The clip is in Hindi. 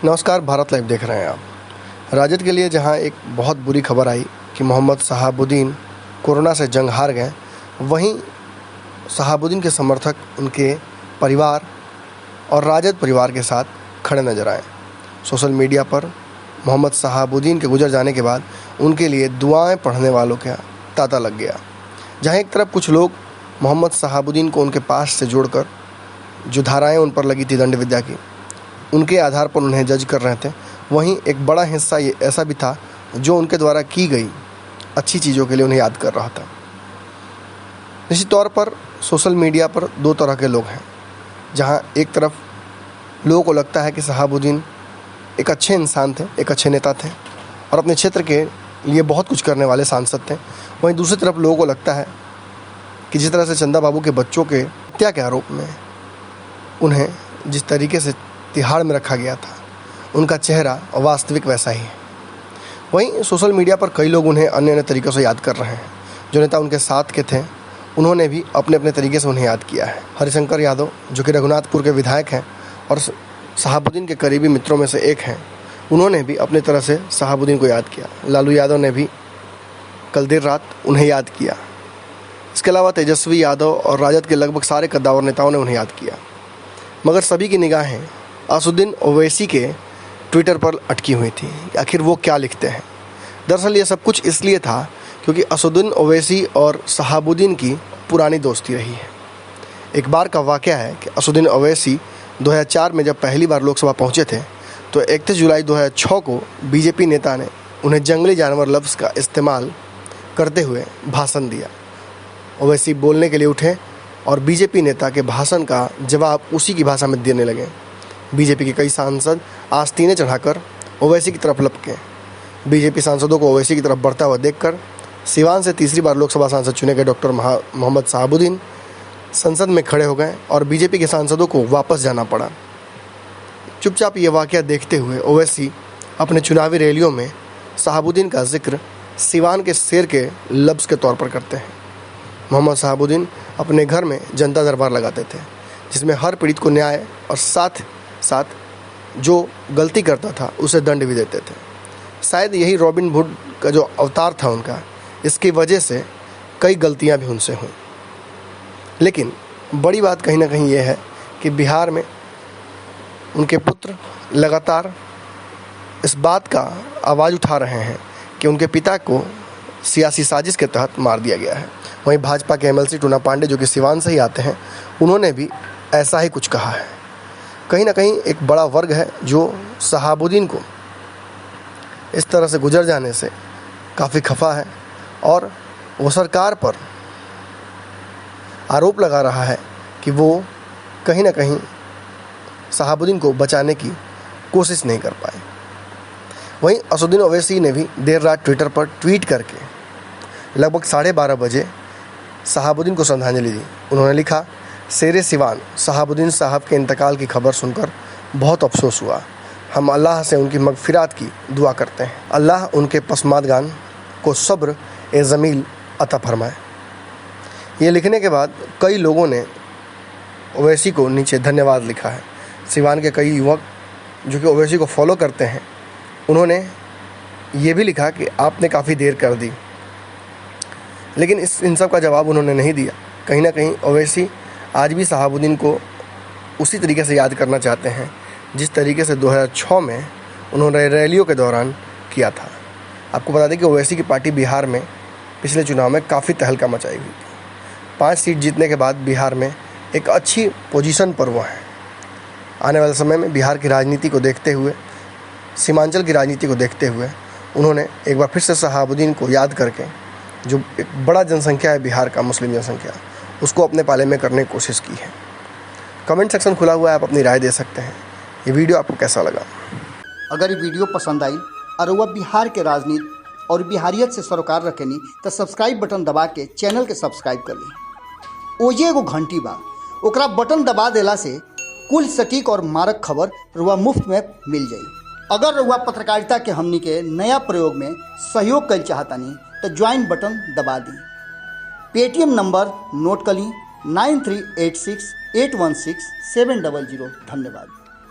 नमस्कार, भारत लाइव देख रहे हैं आप। राजद के लिए जहां एक बहुत बुरी खबर आई कि मोहम्मद शहाबुद्दीन कोरोना से जंग हार गए, वहीं शहाबुद्दीन के समर्थक उनके परिवार और राजद परिवार के साथ खड़े नजर आए। सोशल मीडिया पर मोहम्मद शहाबुद्दीन के गुजर जाने के बाद उनके लिए दुआएं पढ़ने वालों का तांता लग गया। जहां एक तरफ कुछ लोग मोहम्मद शहाबुद्दीन को उनके पास से जोड़कर जो धाराएं उन पर लगी थी दंड विद्या की, उनके आधार पर उन्हें जज कर रहे थे, वहीं एक बड़ा हिस्सा ये ऐसा भी था जो उनके द्वारा की गई अच्छी चीज़ों के लिए उन्हें याद कर रहा था। निश्चित तौर पर सोशल मीडिया पर दो तरह के लोग हैं। जहां एक तरफ लोगों को लगता है कि शहाबुद्दीन एक अच्छे इंसान थे, एक अच्छे नेता थे और अपने क्षेत्र के लिए बहुत कुछ करने वाले सांसद थे। वहीं दूसरी तरफ लोगों को लगता है कि जिस तरह से चंदा बाबू के बच्चों के हत्या के आरोप में उन्हें जिस तरीके से तिहाड़ में रखा गया था, उनका चेहरा वास्तविक वैसा ही है। वहीं सोशल मीडिया पर कई लोग उन्हें अन्य अन्य तरीक़ों से याद कर रहे हैं। जो नेता उनके साथ के थे, उन्होंने भी अपने अपने तरीके से उन्हें याद किया है। हरिशंकर यादव, जो कि रघुनाथपुर के विधायक हैं और शहाबुद्दीन के करीबी मित्रों में से एक हैं, उन्होंने भी अपनी तरह से शहाबुद्दीन को याद किया। लालू यादव ने भी कल देर रात उन्हें याद किया। इसके अलावा तेजस्वी यादव और राजद के लगभग सारे कद्दावर नेताओं ने उन्हें याद किया। मगर सभी की निगाहें असदुद्दीन ओवैसी के ट्विटर पर अटकी हुई थी। आखिर वो क्या लिखते हैं? दरअसल ये सब कुछ इसलिए था क्योंकि असदुद्दीन ओवैसी और शहाबुद्दीन की पुरानी दोस्ती रही है। एक बार का वाक़या है कि असदुद्दीन ओवैसी 2004 में जब पहली बार लोकसभा पहुंचे थे, तो 31 जुलाई 2006 को बीजेपी नेता ने उन्हें जंगली जानवर लफ्ज़ का इस्तेमाल करते हुए भाषण दिया। ओवैसी बोलने के लिए उठे और बीजेपी नेता के भाषण का जवाब उसी की भाषा में देने लगे। बीजेपी के कई सांसद आस्तीनें चढ़ाकर ओवैसी की तरफ लपके। बीजेपी सांसदों को ओवैसी की तरफ बढ़ता हुआ देखकर सिवान से तीसरी बार लोकसभा सांसद चुने गए डॉक्टर मोहम्मद शहाबुद्दीन संसद में खड़े हो गए और बीजेपी के सांसदों को वापस जाना पड़ा। चुपचाप ये वाक़या देखते हुए ओवैसी अपने चुनावी रैलियों में शहाबुद्दीन का जिक्र सिवान के शेर के लफ्ज़ के तौर पर करते हैं। मोहम्मद शहाबुद्दीन अपने घर में जनता दरबार लगाते थे, जिसमें हर पीड़ित को न्याय और साथ साथ जो गलती करता था उसे दंड भी देते थे। शायद यही रॉबिन हुड का जो अवतार था उनका, इसकी वजह से कई गलतियां भी उनसे हुई। लेकिन बड़ी बात कहीं ना कहीं ये है कि बिहार में उनके पुत्र लगातार इस बात का आवाज़ उठा रहे हैं कि उनके पिता को सियासी साजिश के तहत मार दिया गया है। वहीं भाजपा के एमएलसी टूना पांडे, जो कि सिवान से ही आते हैं, उन्होंने भी ऐसा ही कुछ कहा है। कहीं ना कहीं एक बड़ा वर्ग है जो शहाबुद्दीन को इस तरह से गुजर जाने से काफ़ी खफा है और वो सरकार पर आरोप लगा रहा है कि वो कहीं ना कहीं शहाबुद्दीन को बचाने की कोशिश नहीं कर पाए। वहीं असदुद्दीन ओवैसी ने भी देर रात ट्विटर पर ट्वीट करके लगभग 12:30 बजे शहाबुद्दीन को श्रद्धांजलि दी। उन्होंने लिखा, शेरे सिवान शहाबुद्दीन साहब के इंतकाल की खबर सुनकर बहुत अफसोस हुआ। हम अल्लाह से उनकी मगफिरात की दुआ करते हैं। अल्लाह उनके पसमादगान को सब्र ए ज़मील अता फरमाए। ये लिखने के बाद कई लोगों ने ओवैसी को नीचे धन्यवाद लिखा है। सिवान के कई युवक जो कि ओवैसी को फॉलो करते हैं, उन्होंने ये भी लिखा कि आपने काफ़ी देर कर दी। लेकिन इन सब का जवाब उन्होंने नहीं दिया। कहीं ना कहीं ओवैसी आज भी शहाबुद्दीन को उसी तरीके से याद करना चाहते हैं जिस तरीके से 2006 में उन्होंने रैलियों के दौरान किया था। आपको बता दें कि ओवैसी की पार्टी बिहार में पिछले चुनाव में काफ़ी तहलका मचाई हुई थी। 5 सीट जीतने के बाद बिहार में एक अच्छी पोजीशन पर वो हैं। आने वाले समय में बिहार की राजनीति को देखते हुए, सीमांचल की राजनीति को देखते हुए, उन्होंने एक बार फिर से शहाबुद्दीन को याद करके, जो एक बड़ा जनसंख्या है बिहार का, मुस्लिम जनसंख्या, उसको अपने पाले में करने की कोशिश की है। कमेंट सेक्शन खुला हुआ है, आप अपनी राय दे सकते हैं। ये वीडियो आपको कैसा लगा? अगर ये वीडियो पसंद आई और वह बिहार के राजनीति और बिहारियत से सरोकार रखेनी तो सब्सक्राइब बटन दबा के चैनल के सब्सक्राइब कर ली। ओजे एगो घंटी बा, ओकरा बटन दबा देला से कुल सटीक और मारक खबर रुआ मुफ्त में मिल जाई। अगर रुआ पत्रकारिता के हमनी के नया प्रयोग में सहयोग कर चाहतानी तो ज्वाइन बटन दबा दी। पेटीएम नंबर नोट कर ली 9386816700। धन्यवाद।